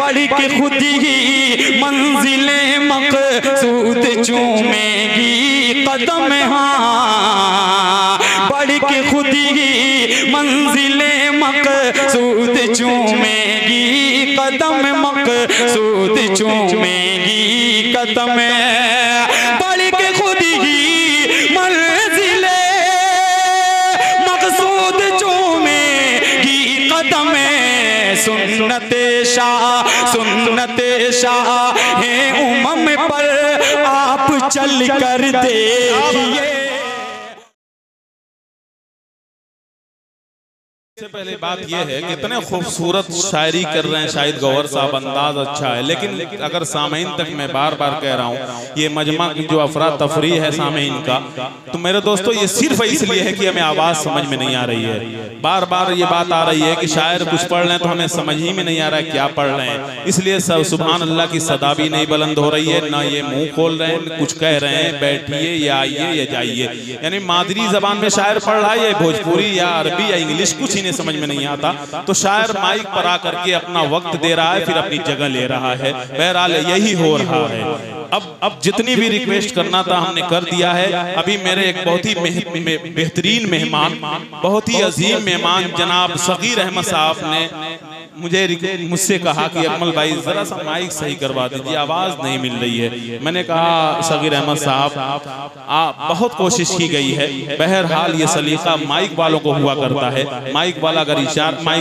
बढ़ के खुद ही मंजिले मकसूद चूमेगी कदम, हाँ बढ़ के खुद ही मंजिले मकसूद चूमेगी कदम, मकसूद चूमेगी कदम, बढ़ के खुद ही मंजिले मकसूद चूमेगी कदम। सुन्नत शाह है उमम पर आप चल कर देखिए। सबसे पहले बात यह है कि इतने खूबसूरत शायरी कर रहे हैं शाहिद गौहर साहब, अंदाज अच्छा है, लेकिन अगर सामीन तक मैं बार बार कह रहा हूँ ये मजमा की जो अफरा तफरी है सामीन का, तो मेरे दोस्तों ये सिर्फ इसलिए है कि हमें आवाज़ समझ में नहीं आ रही है। बार बार ये बात आ रही है कि शायर कुछ पढ़ रहे हैं तो हमें समझ ही में नहीं आ रहा है क्या पढ़ रहे हैं, इसलिए सब सुभान अल्लाह की सदा भी नहीं बुलंद हो रही है, ना ये मुंह खोल रहे हैं, कुछ कह रहे हैं बैठिए या आइए या जाइए, यानी मादरी जबान में शायर पढ़ रहा है या भोजपुरी या अरबी या इंग्लिश कुछ ही समझ में नहीं आता, तो शायर माइक पर आकर के अपना वक्त दे रहा है, फिर अपनी जगह ले रहा है। बहरहाल यही हो रहा है। अब जितनी भी रिक्वेस्ट करना था हमने कर दिया है। अभी मेरे एक बहुत ही बेहतरीन मेहमान, बहुत ही अजीम मेहमान जनाब सगीर अहमद साहब ने मुझसे कहा कि अकमल भाई जरा सा माइक सही करवा दीजिए, आवाज़ नहीं मिल रही है। मैंने कहा सगीर अहमद साहब बहुत कोशिश की गई है, बहरहाल ये सलीका माइक वालों को हुआ करता है, माइक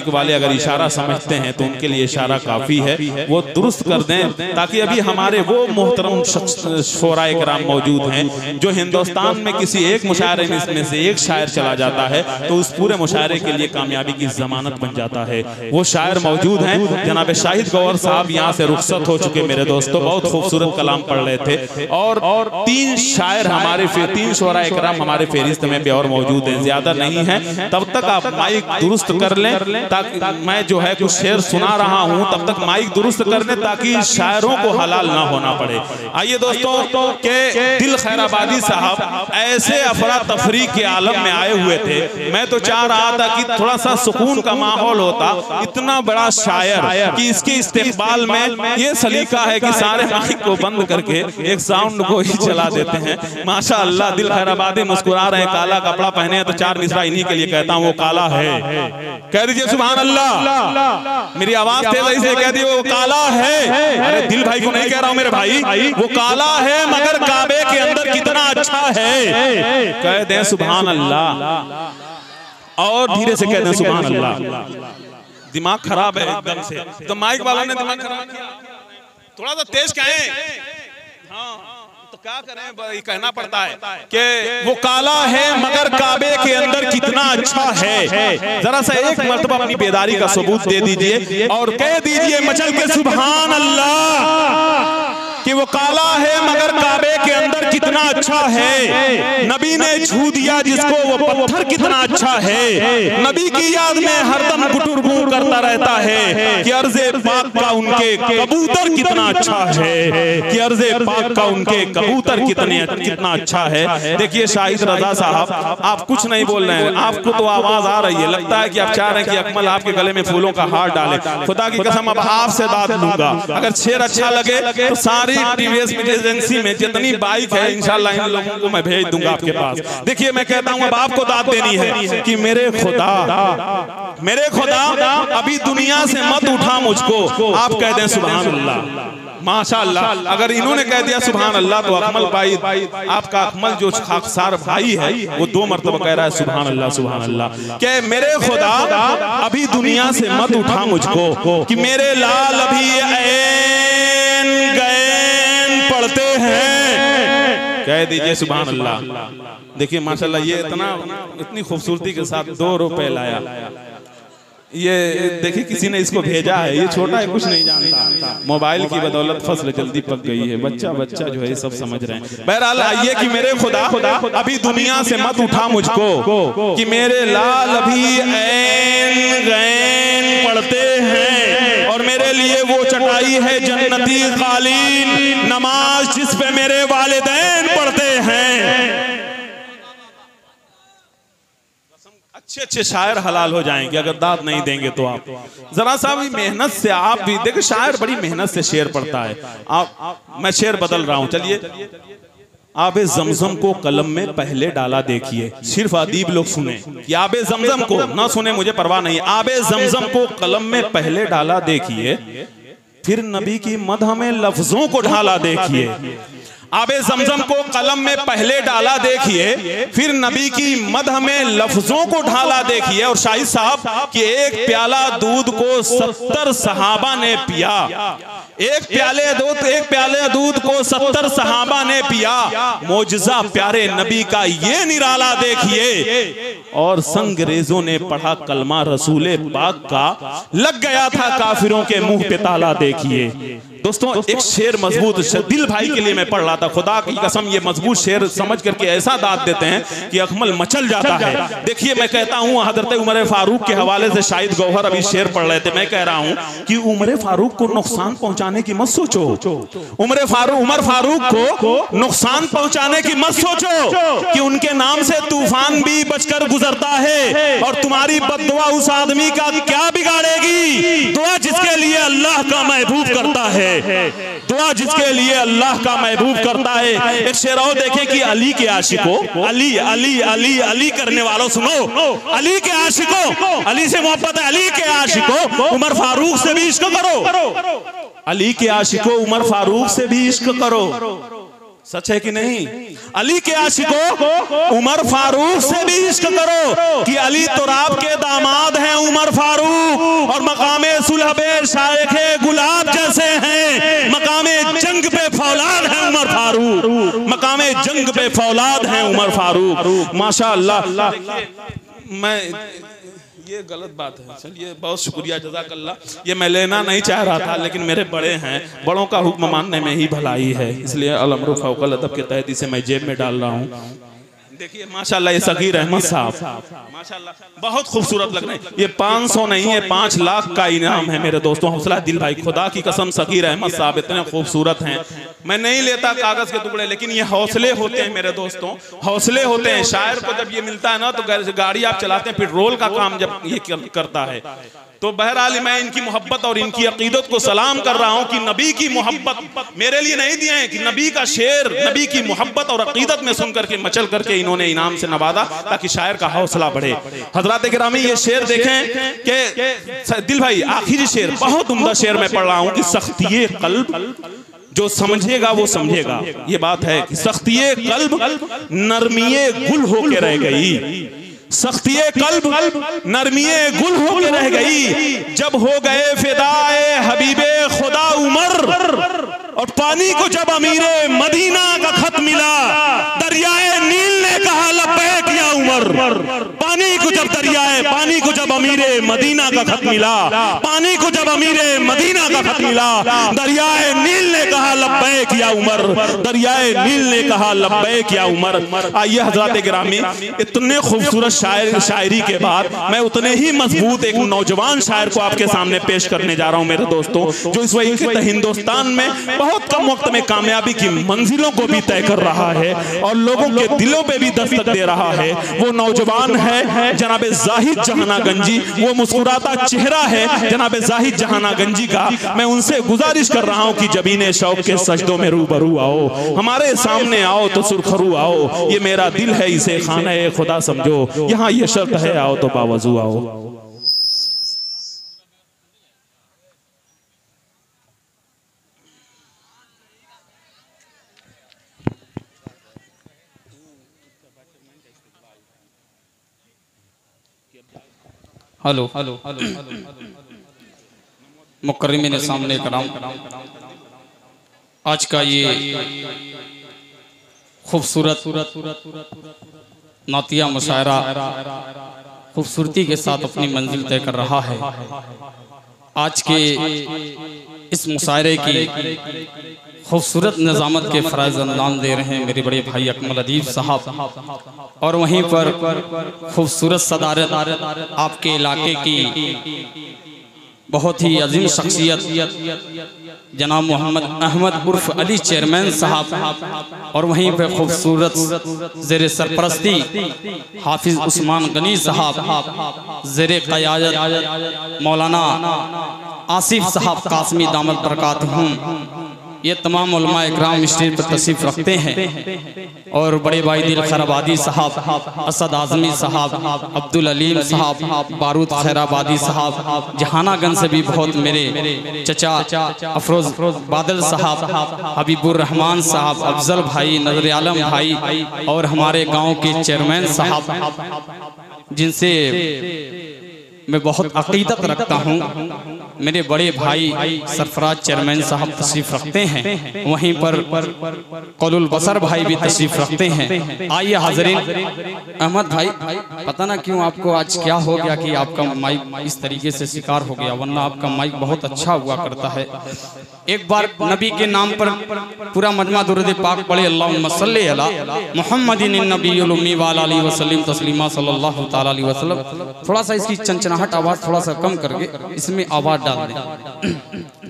वाले अगर इशारा समझते हैं तो उनके लिए इशारा काफ़ी है, वो दुरुस्त कर दें ताकि अभी हमारे वो मोहतरम शोराए कराम मौजूद हैं जो हिंदुस्तान में किसी एक मुशायरे में से एक शायर चला जाता है तो उस पूरे मुशायरे के लिए कामयाबी की जमानत बन जाता है। वो शायर मौजूद हैं जनाब शाहिद गौहर साहब, यहाँ से रुखसत हो चुके मेरे दोस्तों, बहुत खूबसूरत कलाम पढ़ रहे थे और 3 शायर हमारे 3 शोराए कराम हमारे फेरिस्त में भी और मौजूद हैं, ज्यादा नहीं है। तब तक आप माइक दुरुस्त कर लें ताकि मैं जो है कुछ शेर सुना रहा हूँ, तब तक माइक दुरुस्त कर लें ताकि शायरों को हलाल ना होना पड़े। आइए दोस्तों के दिल खैराबादी साहब ऐसे अफरा तफरी के आलम में आए हुए थे, मैं तो चाह रहा था कि थोड़ा सा सुकून का माहौल होता, इतना बड़ा शायर कि इसके इस्तेकबाल में ये सलीका है कि सारे माइक को बंद करके एक साउंड को ही चला देते हैं। माशाअल्लाह दिल खैराबादी मुस्कुरा रहे हैं, काला कपड़ा पहने हैं तो 4 मिसरा इन्हीं के लिए कहता हूँ, वो काला है, कह दीजिए सुभान अल्लाह। मेरी आवाज तेज इसलिए कह दी वो काला है, अरे दिल भाई को नहीं कह रहा हूँ मेरे भाई, वो काला है मगर काबे के अंदर कितना अच्छा है, कह दें सुभान अल्लाह और धीरे से कह दें सुभान अल्लाह। दिमाग खराब है एकदम से, तो माइक वालों ने दिमाग खराब किया, थोड़ा सा तेज कहें, हाँ तो क्या करें, कहना पड़ता है कि वो काला है मगर काबे के अंदर कितना अच्छा है। जरा सा एक मर्तबा अपनी बेदारी का सबूत दे दीजिए और कह दीजिए मचल के सुभान अल्लाह कि वो काला है मगर काबे के अंदर कितना अच्छा है। नबी ने छू दिया जिसको वो पत्थर कितना अच्छा है। नबी की याद में हरदम गुटुरगू करता रहता है कि अर्ज़े पाक का उनके कबूतर कितना अच्छा है, कि अर्ज़े पाक का उनके कबूतर कितना अच्छा है। देखिए शाहिद रजा साहब आप कुछ नहीं बोल रहे हैं, आपको तो आवाज आ रही है, लगता है कि आप चाह रहे हैं कि अकमल आपके गले में फूलों का हार डाले। खुदा की कसम अब आपसे दाद लूंगा, अगर शेर अच्छा लगे तो सारी टीवीएस एजेंसी में जितनी बाइक है इंशाल्लाह इन लोगों को मैं भेज दूंगा आपके पास। देखिए मैं कहता हूं अब आपको दाद देनी है कि मेरे खुदा अभी दुनिया से मत उठा मुझको, आप कह दें सुभान अल्लाह। माशाअल्लाह अगर इन्होंने कह दिया सुभान अल्लाह तो अकमल भाई, आपका अकमल जो खाकसार भाई है वो 2 मरतबा कह रहा है सुभान अल्लाह सुभान अल्लाह, कि मेरे खुदा अभी दुनिया से मत उठा मुझको, कि मेरे लाल अभी ऐन गैन पढ़ते हैं, कह दीजिए सुभान अल्लाह। देखिए माशाअल्लाह ये इतनी खूबसूरती के साथ 2 रुपए लाया, ये देखिए किसी ने इसको भेजा है, ये छोटा है कुछ नहीं जानता, मोबाइल की बदौलत फसल जल्दी पक गई है, बच्चा जो है सब समझ रहे हैं। बहरहाल आइए कि मेरे खुदा अभी दुनिया से मत उठा मुझको, कि मेरे लाल अभी ऐन गैन पढ़ते हैं और मेरे लिए वो चटाई है जन्नती कालीन, नमाज जिस पे मेरे वालिदैन पढ़ते हैं। अच्छे अच्छे शायर हलाल हो जाएंगे अगर दाद नहीं देंगे तो। आप जरा सा भी मेहनत से, आप भी देखो शायर बड़ी मेहनत से शेर पढ़ता है। मैं शेर बदल रहा हूं, चलिए। आबे जमजम को कलम में पहले डाला देखिए। सिर्फ अदीब लोग सुने कि आबे जमजम को, ना सुने मुझे परवाह नहीं। आबे जमजम को कलम में पहले डाला देखिए, फिर नबी की मदह में लफ्जों को ढाला देखिए। आबे जमजम को कलम में पहले डाला देखिए, फिर नबी की मदह में लफ्जों को ढाला देखिए। और शाहिद साहब कि एक प्याला दूध को 70 सहाबा ने पिया, एक प्याले दूध को 70 सहाबा ने पिया। मोजज़ा प्यारे नबी का ये निराला देखिए। और संगरेजों ने पढ़ा कलमा रसूले पाक का, लग गया था काफिरों के मुंह पे ताला देखिए। दोस्तों एक शेर मजबूत दिल भाई के लिए मैं पढ़ रहा था, खुदा की कसम ये मजबूत शेर समझ करके ऐसा दाद देते हैं कि अकमल मचल जाता है। देखिए मैं कहता हूँ हजरत उमर फारूक के हवाले से शाहिद गौहर अभी शेर पढ़ रहे थे। मैं कह रहा हूँ कि उमर फारूक को नुकसान पहुंचाने की मत सोचो, उमर फारूक को नुकसान पहुंचाने की मत सोचो कि उनके नाम से तूफान भी बचकर गुजरता है और तुम्हारी बद्दुआ उस आदमी का क्या बिगाड़ेगी। दुआ जिसके लिए अल्लाह का महबूब करता है, दुआ जिसके लिए अल्लाह का महबूब करता है। एक शेर और देखें कि अली के आशिकों, अली अली अली अली करने वालों सुनो, अली के आशिकों, अली से मोहब्बत है, अली के आशिकों उमर फारूक से भी इश्क करो, अली के आशिकों उमर फारूक से भी इश्क करो। सच है कि नहीं? अली के आशिकों उमर फारूक से भी इश्क करो कि अली तुराब के दामाद हैं उमर फारूक, और मकामे सुलह पे शायखे गुलाब जैसे हैं, मकामे जंग पे फौलाद हैं उमर फारूक, मकामे जंग पे फौलाद हैं उमर फारूक। माशाअल्लाह। मैं ये गलत बात है, चलिए बहुत शुक्रिया जज़ाकल्लाह। ये मैं लेना नहीं चाह रहा था लेकिन मेरे बड़े हैं, बड़ों का हुक्म मानने में ही भलाई है, इसलिए अल-अम्रु फ़ौक़ल अदब के तहत इसे मैं जेब में डाल रहा हूँ। देखिए माशाल्लाह ये सगीर अहमद साहब माशाल्लाह बहुत खूबसूरत लग रहे हैं। ये 500 नहीं है 5 लाख का इनाम है मेरे दोस्तों। हौसला दिल भाई, खुदा की कसम सगीर अहमद साहब इतने खूबसूरत हैं। मैं नहीं लेता कागज के टुकड़े, लेकिन ये हौसले होते हैं मेरे दोस्तों, हौसले होते हैं। शायर को जब ये मिलता है ना तो गाड़ी आप चलाते हैं, पेट्रोल का काम जब ये करता है तो बहरहाल मैं इनकी मोहब्बत और इनकी अकीदत को सलाम कर रहा हूं कि नबी की मोहब्बत मेरे लिए नहीं दिए हैं, कि नबी का शेर नबी की मोहब्बत और अकीदत में सुन करके मचल करके इन्होंने इनाम से नवाजा ताकि शायर का हौसला बढ़े। हजरात गिरामी ये शेर देखें कि दिल भाई आखिरी शेर बहुत उम्दा शेर मैं पढ़ रहा हूं कि सख्तिये कल्ब जो समझेगा वो समझेगा। ये बात है कि सख्तिये कल्ब नरमिये गुल होके रह गई, सख्तिये कल्ब नरमिये गुल होके रह गई, जब हो गए फिदाए हबीबे खुदा उमर, और पानी को जब अमीरे मदीना का खत मिला, दरियाए नील ने कहा लब्बैक या उमर। पानी को जब अमीरे मदीना का खत मिला, पानी को जब अमीरे मदीना का खत मिला, दरियाए नील ने कहा लब्बैक या उमर, दरियाए नील ने कहा लब्बैक या उमर। आइए हजरात गिरामी, इतने खूबसूरत शायरी के बाद मैं उतने ही मजबूत एक नौजवान शायर को आपके सामने पेश करने जा रहा हूं मेरे दोस्तों, जो इस वक्त हिंदुस्तान में बहुत कम वक्त में कामयाबी की मंजिलों को भी तय कर रहा है और लोगों के दिलों पे भी दस्तक दे रहा है। वो नौजवान है जनाबे जाहिद जहानागंजी, वो मुस्कुराता चेहरा है जनाबे जाहिद जहानागंजी का। मैं उनसे गुजारिश कर रहा हूं कि जबीने शौक के सजदों में रूबरू आओ, हमारे सामने आओ तो सुरखरू आओ, ये मेरा दिल है इसे खाना है खुदा समझो, यहाँ ये शर्त है आओ तो बावजू आओ। हेलो मुकर्रमीन सामने कराम, आज का ये खूबसूरत नातिया मुशायरा खूबसूरती के साथ अपनी मंजिल तय कर रहा है। आज के इस मुशायरे की खूबसूरत निज़ामत के फ़राइज़ अंजाम दे रहे हैं मेरे बड़े भाई अकमल अदीब साहब, और वहीं पर खूबसूरत सदारत आपके इलाके की बहुत ही अजीम शख्सियत जनाब मोहम्मद अहमद उर्फ अली चेयरमैन साहब और वहीं पे खूबसूरत ज़ेरे सरपरस्ती हाफिज उस्मान गनी साहब, ज़ेरे क़यादत मौलाना आसिफ साहब कासमी दामत बरकातहुम, ये तमाम उलमा इकराम स्टेज पर तशरीफ़ रखते हैं। और बड़े भाई दिल खैराबादी साहब, असद आज़मी साहब, अब्दुल अलीम साहब, बारूद खैराबादी साहब, जहानागंज से भी बहुत मेरे चचा अफरोज बादल साहब, हबीबुर रहमान साहब, अफजल भाई, नजर आलम भाई और हमारे गांव के चेयरमैन साहब जिनसे मैं बहुत अकीदत रखता हूँ। मेरे बड़े भाई सरफराज चेयरमैन साहब तशरीफ़ रखते हैं, वहीं पर कौलुल बसर भाई भी तशरीफ़ रखते हैं। आइए हाज़रीन, अहमद भाई, पता ना क्यों आपको आज क्या हो गया कि आपका माइक इस तरीके से शिकार हो गया, वरना आपका माइक बहुत अच्छा हुआ करता है। एक बार नबी के नाम पर पूरा मजमा दुरूद पाक पढ़े, अल्लाहुम्मा सल्ली अला मुहम्मदिन नबीयुल उम्मी व अला आलिहि वसल्लम तस्लीमा सल्लल्लाहु तआला अलैहि वसल्लम। थोड़ा सा इसकी चंचनाहट आवाज़ थोड़ा सा कम करके इसमें आवाज़ डाल दें।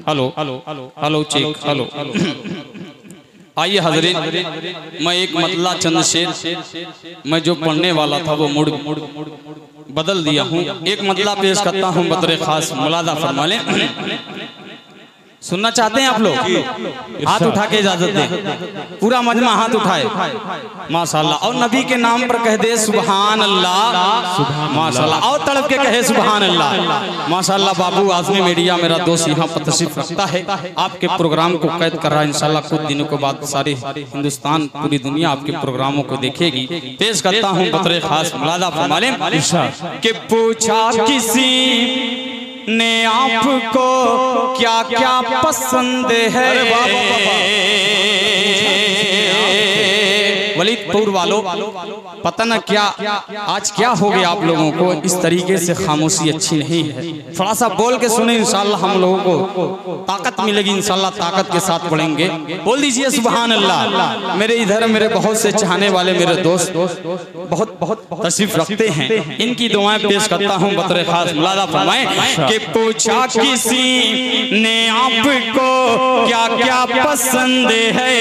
Hello hello check hello. आइए हजरीन, मैं एक मतला चंद शेर मैं जो पढ़ने वाला था वो मुड़ बदल दिया हूँ। एक मतला पेश करता हूँ बतौर खास, मुलादा फरमा लें। सुनना चाहते हैं आप लोग? हाथ उठा के इजाजत दें, पूरा मजमा हाथ उठाए माशाल्लाह, और नबी के नाम पर कह दे सुभान अल्लाह माशाल्लाह, और तड़प के कहे सुभान अल्लाह माशाल्लाह। बाबू आज़मी मीडिया मेरा दोस्त यहाँ पर तशरीफ रखता है, आपके प्रोग्राम को कैद कर रहा है। इंशाल्लाह कुछ दिनों के बाद सारे हिंदुस्तान पूरी दुनिया आपके प्रोग्रामों को देखेगी। पेश करता हूँ बतौर खास, मुलादा फरमा लें कि पूछा किसी ने आपको क्या क्या पसंद है, वलीदपुर वालों, पता ना क्या आज क्या हो गया आप लोगों को, इस तरीके से खामोशी अच्छी नहीं है। थोड़ा सा बोल के सुने, इंशाल्लाह हम लोगों को ताकत मिलेगी, इंशाल्लाह ताकत के साथ पढ़ेंगे। बोल दीजिए सुभान अल्लाह। मेरे इधर मेरे बहुत से चाहने वाले मेरे दोस्त बहुत तशरीफ रखते हैं, इनकी दुआएं पेश करता हूँ बतौर खास, मुलादा फरमाएं कि पूछा किसी ने आपको क्या क्या पसंद है।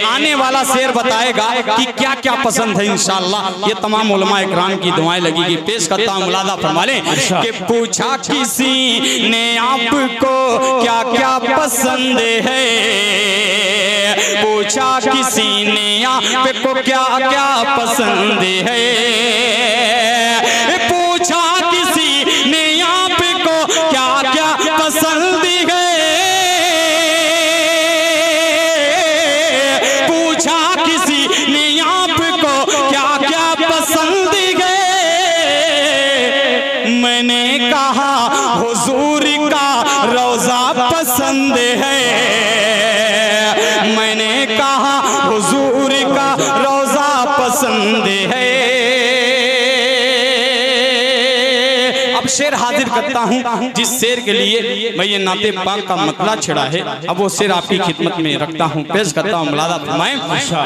आने वाला शेर बताएगा कि क्या क्या पसंद है, इंशाल्लाह ये तमाम उलमा इकराम की दुआएं लगेगी। पेश करता हूँ, मुलादा फरमा लें कि पूछा किसी ने आपको क्या क्या पसंद है, पूछा किसी ने आपको क्या क्या पसंद है, पूछा किसी ने आपको क्या क्या पसंद है, पूछा किसी ने आपको क्या क्या पसंद है। मैंने कहा हुजूर का रोजा पसंद है, मैंने कहा हुजूर का रोजा पसंद है। अब शेर हाजिर करता हूँ जिस शेर के लिए मैं ये नाते पाक का मतला छिड़ा है, अब वो शेर आपकी खिदमत में रखता हूँ, पेश करता हूँ, मुलादा फरमाएं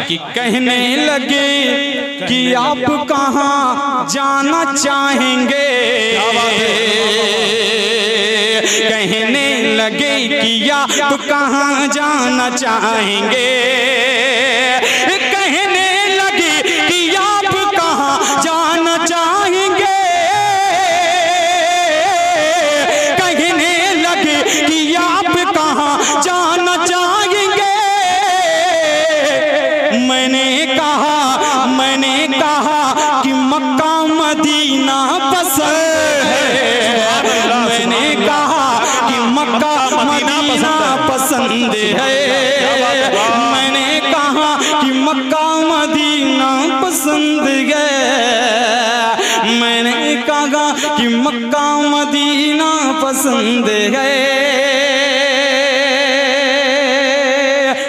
कि कहने लगे कि आप कहाँ जाना चाहेंगे, कहने लगे कि आप कहाँ जाना चाहेंगे, कहने लगे कि आप कहाँ जाना चाहेंगे, कहने लगे कि आप कहाँ जाना चाहेंगे। मैंने कहा कि मक्का मदीना पसंद है, मैंने कहा कि मक्का मदीना पसंद है, मैंने कहा कि मक्का मदीना पसंद है, मैंने कहा कि मक्का मदीना पसंद है।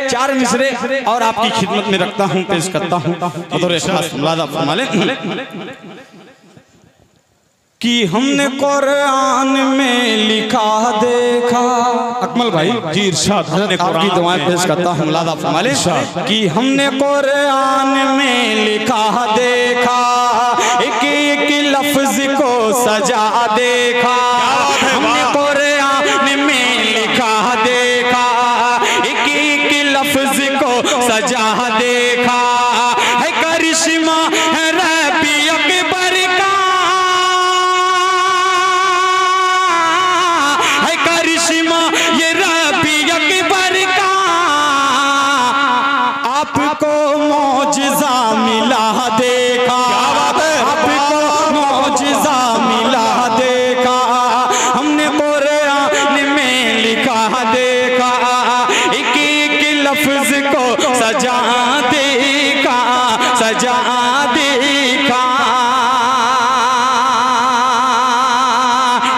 चार मिसरे और आपकी खिदमत में रखता हूँ, पेश करता हूँ बतौर खास, मुलादा फरमा लें कि हमने कुरान में लिखा देखा। अकमल भाई जी इरशाद, आपकी दुआएं पेश करता हूँ, मुलादा फरमा लें कि हमने कुरान में लिखा देखा, एक एक लफ्ज को सजा देखा, हमने कुरान में लिखा देखा, एक एक लफ्ज को सजा देखा, है करिश्मा है रब्बी अकबर का, है करिश्मा ये रब्बी अकबर का, आपको मौजिज़ा मिला देखा, आपको मौजिज़ा मिला देखा, हमने कुरान में लिखा देखा, एक एक लफ्ज को सजा देखा, सजा देखा।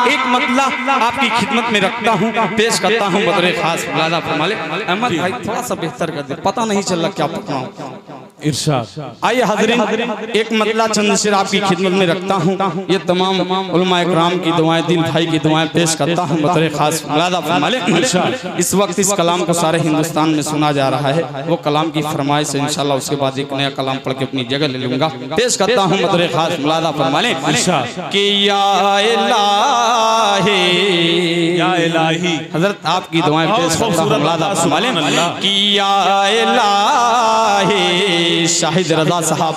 एक मतला आपकी खिदमत में रखता हूँ, पेश करता हूँ बतौर खास मुलादा फरमाले। अहमद भाई थोड़ा सा बेहतर कर दे, पता नहीं चल रहा क्या पकड़ाऊं। इरशाद। आइए हाज़रीन, एक मतला चंद शेर आपकी खिदमत में रखता हूँ। ये तमाम उलमा इकराम की दुआएं, दिल भाई की दुआएं पेश करता हूँ बतौर खास मुलादा फरमाले। इस वक्त इस कलाम को सारे हिंदुस्तान में सुना जा रहा है, वो कलाम की फरमाइश से इंशाल्लाह उसके बाद एक नया कलाम पढ़ के अपनी जगह ले लूंगा। पेश करता हूँ बतौर खास मुलादा फरमाले कि या इलाही, हजरत आपकी दुआएं पेश करता हूँ मुलादा फरमाले कि या इलाही, शाहिद रजा साहब,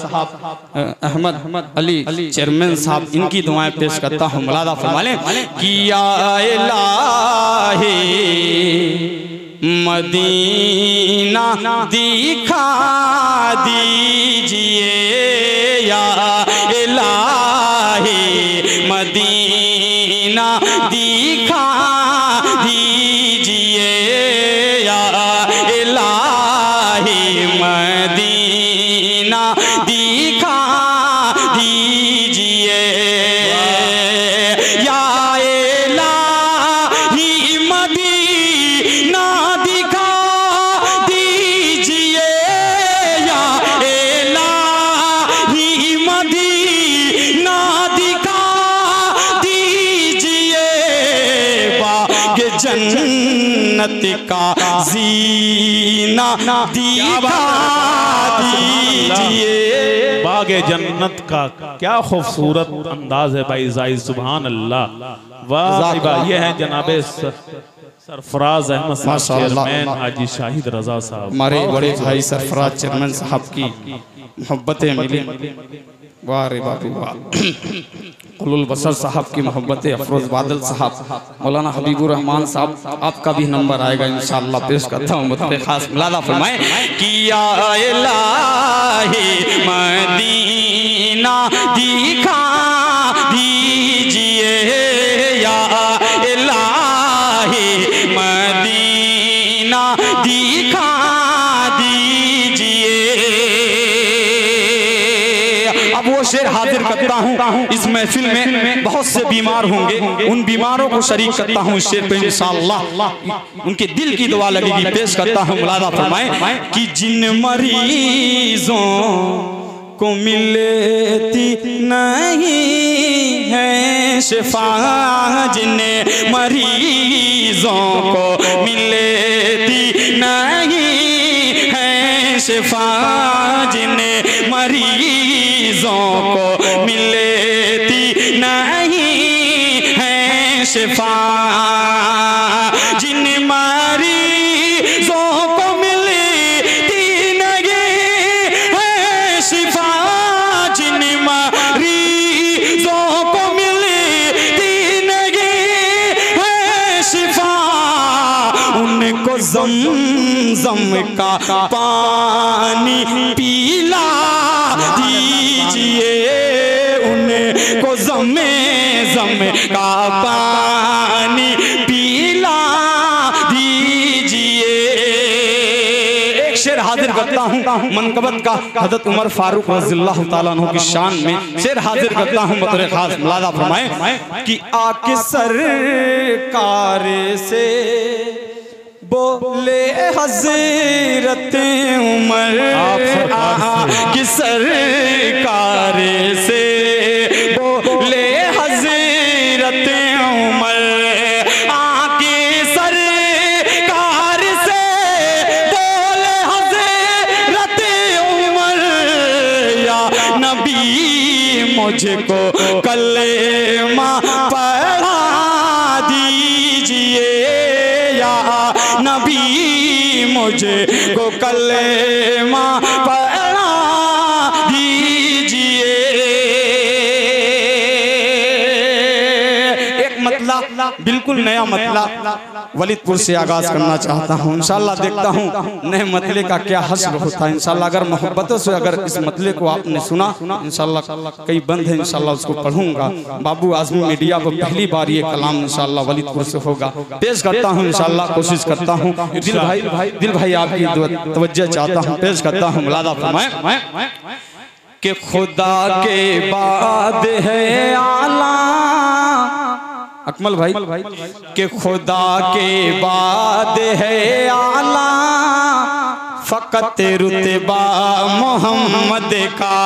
अहमद अली चेयरमैन साहब, इनकी दुआएं पेश करता हूँ मुलादा फरमाले कि या इलाही मदीना दिखा दीजिए, या इलाही मदीना दिखा दीजिए, या इलाही मदीना दिखा दीजिए, या इलाही मदीना दिखा दीजिए, या इलाही मदीना दिखा दीजिए, बाग जन्नत का जीना दिखा दीजिए। बागे जन्नत का क्या खूबसूरत अंदाज है भाई जाहिद, सुभान अल्लाह, वाह वाह। ये है जनाबे सरफराज अहमद साहब, चेयरमैन हाजी शाहिद रजा साहब, हमारे बड़े भाई सरफराज चेयरमैन साहब की मोहब्बतें मिली, वाह रे बाबू वाह। कुलुल बसर साहब की मोहब्बतें, अफरोज बादल साहब, मौलाना हबीबुर रहमान साहब, आपका भी नंबर आएगा इंशाअल्लाह। पेश करता हूँ बतौर खास मुलादा फरमाएं कि या इलाही मदीना दिखा दीजिए, या इलाही मदीना दिखा दीजिए। अब वो शेर हाजिर करता हूँ, इस महफिल में बहुत से बीमार होंगे, उन बीमारों को शरीक करता हूँ इस शेर पे इंशाअल्लाह, उनके दिल की दुआ लगेगी। पेश करता हूँ मुलादा फरमाएं कि जिन मरीजों को मिलती नहीं है शिफा, जिन मरीजों को मिलती नहीं है शिफा, जिन मरीजों को मिलती नहीं है शिफा, जिन मरीजों को मिलती नहीं है शिफा, जिन मरीजों को मिलती नहीं है शिफा, उनको ज़मज़म का पानी पिला दीजिए, उनको ज़म का पानी पिला दीजिए। एक शेर हाजिर करता हूँ मनकबत का, हज़रत उमर फारूक रज़ियल्लाहु ताला अन्हु की शान में शेर हाजिर करता हूँ बतौर खास मुलादा फरमाएं कि आके सरकार से बोले हज़रत उमर, की सरकार से बोले हज़रत उमर, आके सरकार से बोले हज़रत उमर, या नबी मुझ मुझको कलेमा पढ़ा दीजिए या नबी मुझको कलेमा पढ़ा दीजिए। एक मतला बिल्कुल नया मतला वलीदपुर से आगाज करना चाहता हूँ। इंशाल्लाह देखता हूँ नए मतले का क्या हश्र होता है। इंशाल्लाह अगर मोहब्बतों से अगर इस मतले को आपने सुना, इंशाल्लाह कई बंद है, इंशाल्लाह उसको पढ़ूंगा। बाबू आज़मी मीडिया को पहली बार ये कलाम इंशाल्लाह वलीदपुर से होगा, पेश करता हूँ। इंशाल्लाह कोशिश करता हूँ। दिल भाई आपकी तवज्जो चाहता हूँ, पेश करता हूँ। मुलादा फरमाएं कि खुदा के बाद है आला, अकमल भाई कि खुदा के बाद है आला फकत रुतबा मोहम्मद का।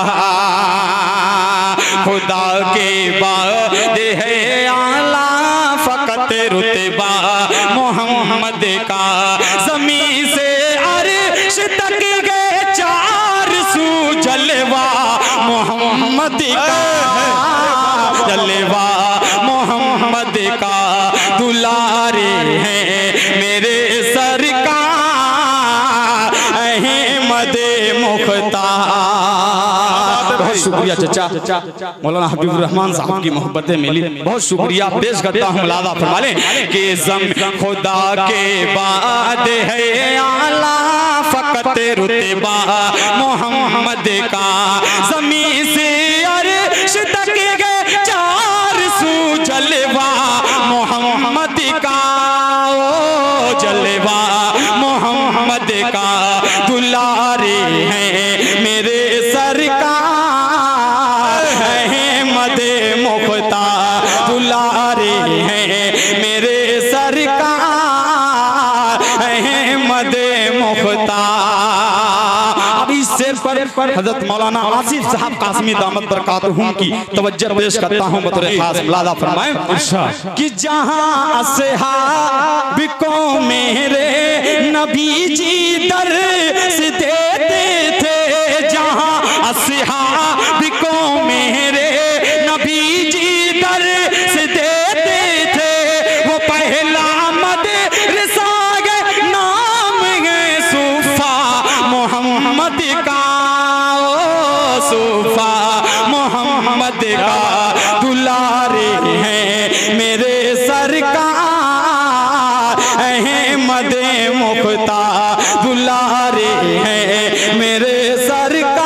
खुदा के बाद है आला फकत रुतबा मोहम्मद का। ज़मीन से अर्श तक गए चार सू जलवा मोहम्मद का, जलवा मोहम्मद का। दुलारे हैं मेरे सरकार अहमद मुख्तार। बहुत शुक्रिया चचा, मौलाना हबीबुर रहमान साहब की मोहब्बतें मिली, बहुत शुक्रिया। पेश करता हूँ मुलादा फरमाले कि खुदा के बाद है आला फकत रुतबा मोहम्मद का। ज़मीन से अर्श तक गए चार सू जलवा मोहम्मद का, ओ जलवा मोहम्मद का। दुलारे हैं मेरे सरकार अहमद मुख्तार। दुलारे हैं मेरे सरकार अहमद मुख्तार। अब इस शेर पर हजरत मौलाना आसिफ साहब कासमी दामत बरकातुहुम की तवज्जो पेश करता हूँ बतौर खास। मुलादा फरमाएं कि जहाँ असहाब को मेरे नबी जी दर्स देते थे, जहाँ असहाब को मेरे नबी जी दर्स देते थे, वो पहला मदरसा नाम है सूफा मोहम्मद का, ओ सूफा मोहम्मद का। दुलारे हैं मेरे सरकार अहमद मुख्तार। दुलारे हैं मेरे सरकार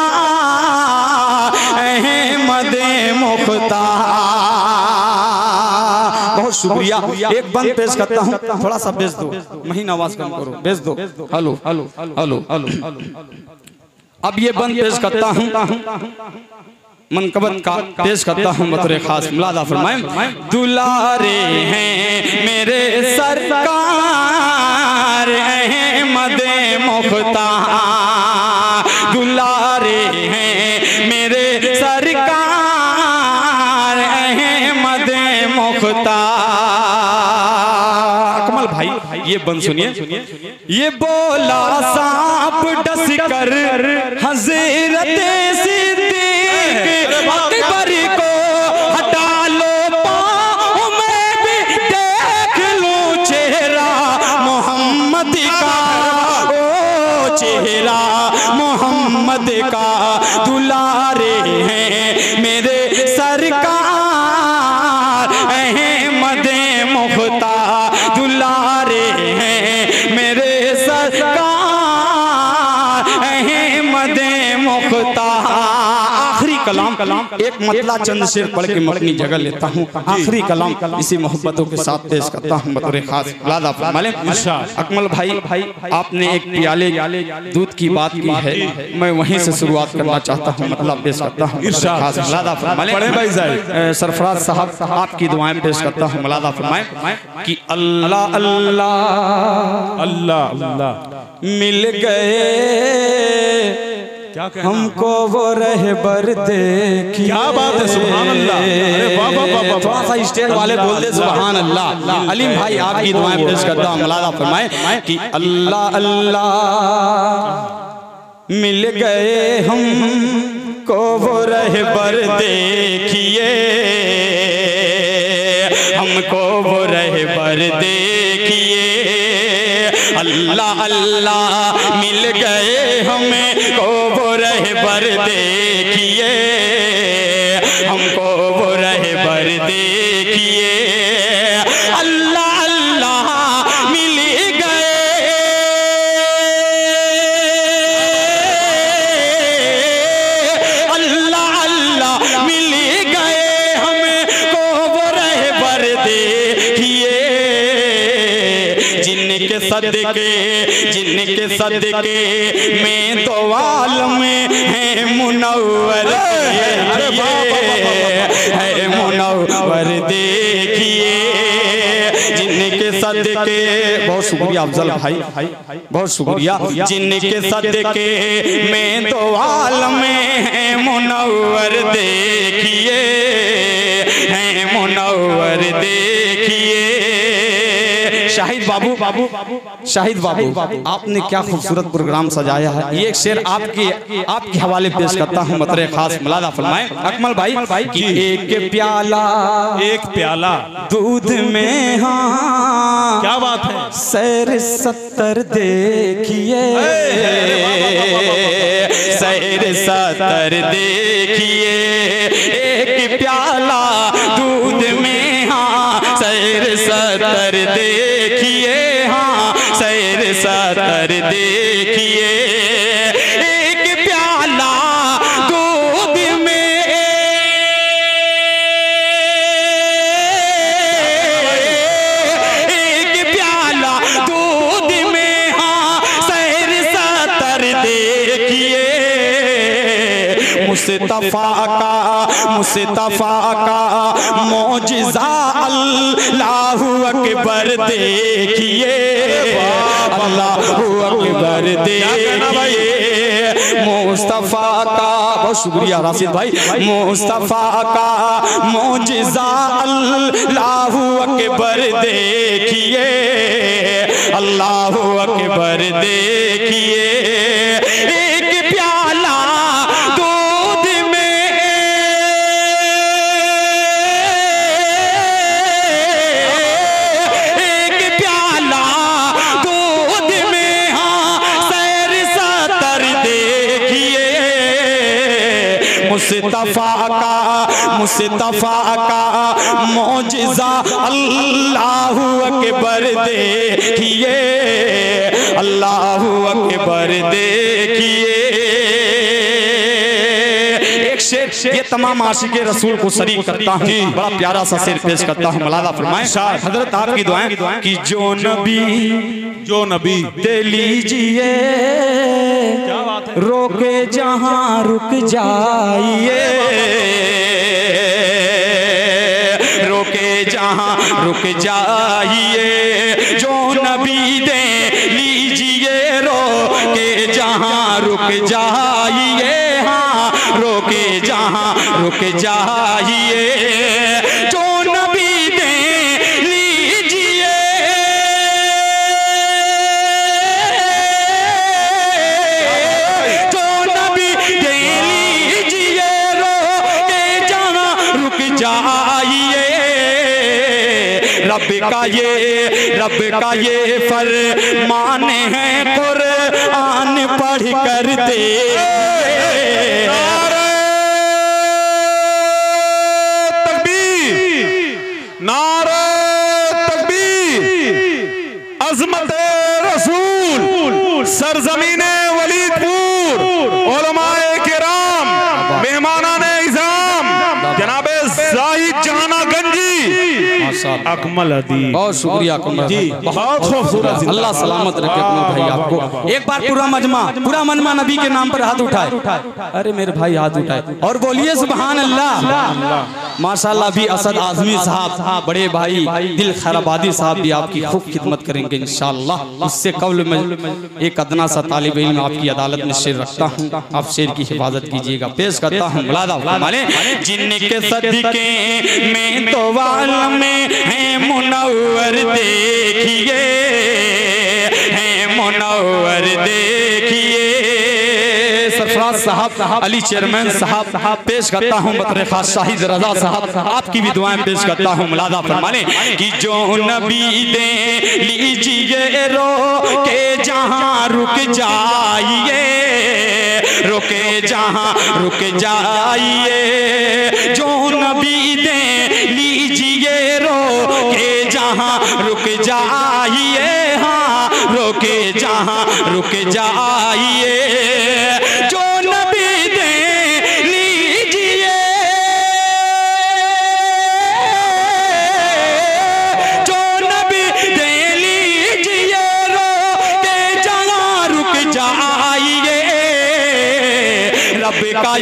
अहमद मुख्तार। बहुत शुक्रिया। एक बंद पेश करता हूँ, थोड़ा सा बेच दो, महीना आवाज कम करो, बेच दो। Hello hello hello hello. अब ये बंद पेश करता हूँ, मनकबत का पेश करता हूँ बतौर खास। मुलादा फरमाएं दुलारे हैं मेरे सरकार अहमद मुख्तार। दुलारे हैं मेरे सरकार अहमद मुख्तार। अकमल भाई ये बंद सुनिए। ये बोला सांप डस कर हज़रत सिद्दीक़ अकबर को हटा लो पाँव में भी देख लूं चेहरा मोहम्मद का, ओ चेहरा मोहम्मद का। दुलारे हैं मेरे सरकार अहमद मुख्तार। दुलारे हैं मेरे सरकार अहमद मुख्तार। आखिरी कलाम एक मतला चंद शेर पढ़ के मैं अपनी जगह लेता हूँ। आखिरी कलाम इसी मोहब्बतों के साथ पेश करता हूँ बतौर खास। मुलादा फरमाएं अकमल भाई, आपने एक प्याले दूध की बात की है, मैं वहीं से शुरुआत करना चाहता हूँ, मतलब पेश करता हूँ। मुलादा फरमाएं सरफराज साहब आपकी दुआएं पेश करता हूँ। मुलादा फरमाएं कि अल्लाह अल्लाह अल्लाह अल्लाह मिल गए हमको वो रहबर देखिए। क्या बात है, सुभान अल्लाह। अरे वाह वाह वाह। थोड़ा सा स्टेज वाले बोल दे सुभान अल्लाह। अलीम भाई आपकी दुआएं पेश करता हूं। मुलादा फरमाएं कि अल्लाह अल्लाह मिल गए हम को वो रहबर देखिए, हमको वो रहबर देखिए। अल्लाह अल्लाह मिल गए हमें को वो रहबर देखिए, हमको वो रहबर देखिए। अल्लाह अल्लाह मिल गए, अल्लाह अल्लाह मिल गए हमें को वो रहबर देखिए। जिनके सदके में तो आलम है मुनव्वर, है मुनव्वर देखिए। जिनके सदके, बहुत शुक्रिया अफजल भाई, बहुत शुक्रिया। जिनके सदके में तो आलम है मुनव्वर देखिए, है मुनव्वर देखिए। शाहिद बाबू, शाहिद बाबू, आपने क्या खूबसूरत प्रोग्राम सजाया है। ये एक शेर आपके हवाले पेश करता हूँ, मतरे खास मुलादा फरमाएं अकमल भाई कि एक प्याला दूध में, हाँ क्या बात है, सैर 70 देखिए, सैर 70 देखिए। एक प्याला दूध में, हाँ सैर 70 देखिए, हाँ सैर 70 देखिए। एक प्याला दूध में, एक प्याला दूध में, हाँ सैर 70 देखिए। मुस्तफा का मौजिज़ा अल्लाहु अकबर देखिए, अल्लाहु अकबर देखिए। मुस्तफा का, बहुत शुक्रिया राशिद भाई, मुस्तफा का मौजिज़ा अल्लाहु अकबर देखिए, अल्लाहु अकबर देखिए। एक प्याला दूध में, एक प्याला दूध में, हाँ सैर 70 देखिए। मुस्तफा का मौजिज़ा अल्लाहु अकबर देखिए, अल्लाहु अकबर देखिए। एक शेर ये तमाम आशिक़े रसूल को शरीक करता हूँ, बड़ा प्यारा सा शेर पेश करता हूँ, मुलादा फरमाएं हजरत आपकी दुआएं कि जो नबी दे लीजिए, रोके जहाँ रुक जाइए, रोके जहाँ रुक जाइए। जो नबी दे लीजिए, रोके जहाँ रुक जाइए, हाँ रोके जहाँ रुक जाइए। जो नबी दे लीजिए, जो नबी दे लीजिए, रोके जहाँ रुक जाइए। रब का ये फरमान है, कुरान पढ़ कर दे। नारे तकबीर, अज़मत रसूल, सरज़मीने वलीदपुर, उलमाए किराम, मेहमानाने इज़ाम, जनाबे ज़ाहिद जहाना गंजी, अकमल अदीब, बहुत शुक्रिया अकमल जी, बहुत खूबसूरत। अल्लाह सलामत रखे अकमल भाई आपको। एक बार पूरा मजमा नबी के नाम पर हाथ उठाए, अरे मेरे भाई हाथ उठाए और बोलिए सुभान अल्लाह। माशाअल्लाह भी असद आजमी साहब, बड़े भाई दिल खैराबादी साहब भी आपकी खूब खिदमत करेंगे इंशाअल्लाह। उससे कबल में एक अदना सा तालिब इल्म आपकी अदालत में शेर रखता हूँ, आप शेर की हिफाजत कीजिएगा। पेश करता हूँ मुलादा फरमाएं। जिनके सदके में तो आलम है मुनव्वर देखिए, है मुनव्वर देखिए। सरफराज साहब, अली चेयरमैन साहब, पेश करता हूँ बतौर खास शाहिद रजा साहब, आपकी भी दुआएं पेश करता हूँ। मुलादा फरमाने कि जो नबी दे लीजिए रो के जहाँ रुक जाइए, रुके जहाँ रुक जाइए, जो नबी दे लीजिए रो के जहाँ रुक जाइए, हाँ रुके जहाँ रुक जाइए, जो नबी दे लीजिए, जो नबी दे लीजिए रो के जहाँ रुक जाइए, रब का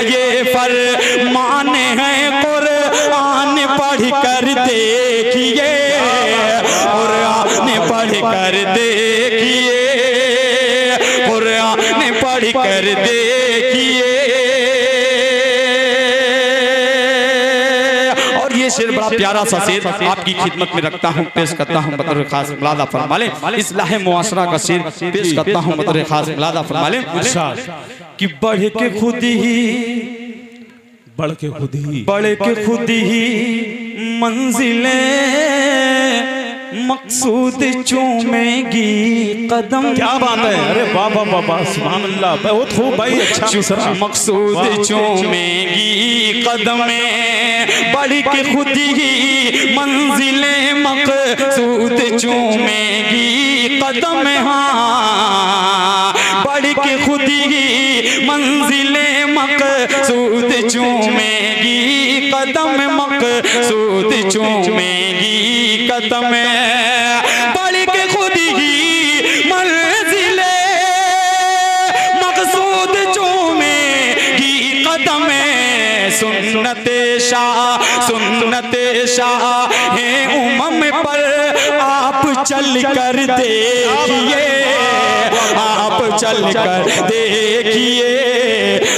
ये फर माने हैं कुरान पढ़ कर देखिए, कुरान पढ़ कर देखिए, कुरान पढ़ कर देखिए। और ये शेर बड़ा प्यारा सा शेर आपकी खिदमत में रखता हूँ, पेश करता हूँ बतौर खास। मुलादा फरमा लें, इस्लाह मुआशरा का शेर पेश करता हूँ बतौर खास। मुलादा फरमा लें कि बढ़ के खुद ही मंजिलें मकसूद चूमेगी कदम। क्या बात है, अरे वाह वाह वाह वाह, सुभान अल्लाह, बहुत खूब भाई, अच्छा। मकसूद चूमेगी कदम में, बढ़ के खुद ही मंजिलें मकसूद चूमेगी कदम, हाँ बढ़ के खुद ही मंजिलें मकसूद चूमेगी कदम, मकसूद चूमेगी कदम, बढ़ के खुद ही मंजिलें मकसूद चूमेगी कदम। सुन्नत शाह है उमम पर आप चल कर देखिए, आप चल कर देखिए,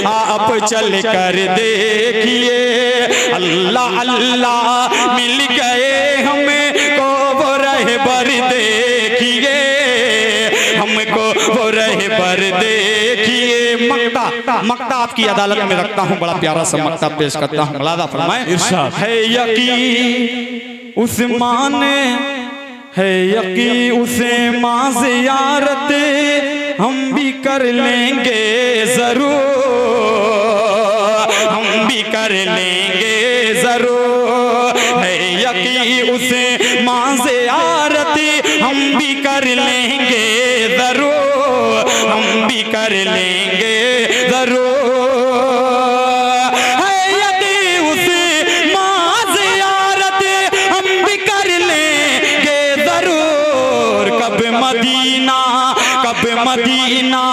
आप चल कर देखिए, अल्लाह अल्लाह मिल गए हमें को वो रहबर देखिए, हमको वो रहबर देखिए। मक्ता आपकी अदालत में रखता हूँ, बड़ा प्यारा सा मक्ता पेश करता हूँ। मुलादा फरमाए, है यकीन उस्मान है यकीन उसे मां ज़ियारत हम भी कर लेंगे जरूर, हम भी कर लेंगे जरूर, है यकीन उसे मां ज़ियारत हम भी कर लेंगे जरूर, हम भी कर लेंगे जरूर, है यकीन उसे मां ज़ियारत हम भी कर लेंगे जरूर। कब मदीना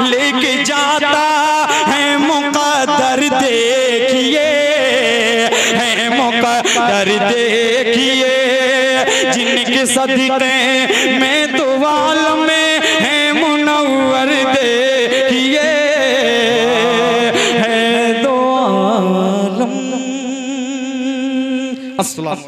लेके जाता है मुक़द्दर देखिए, है मुक़द्दर देखिए, जिनके सदक़े में तो आलम में है मुनव्वर देखिए, है दो आलम। अस्सलाम।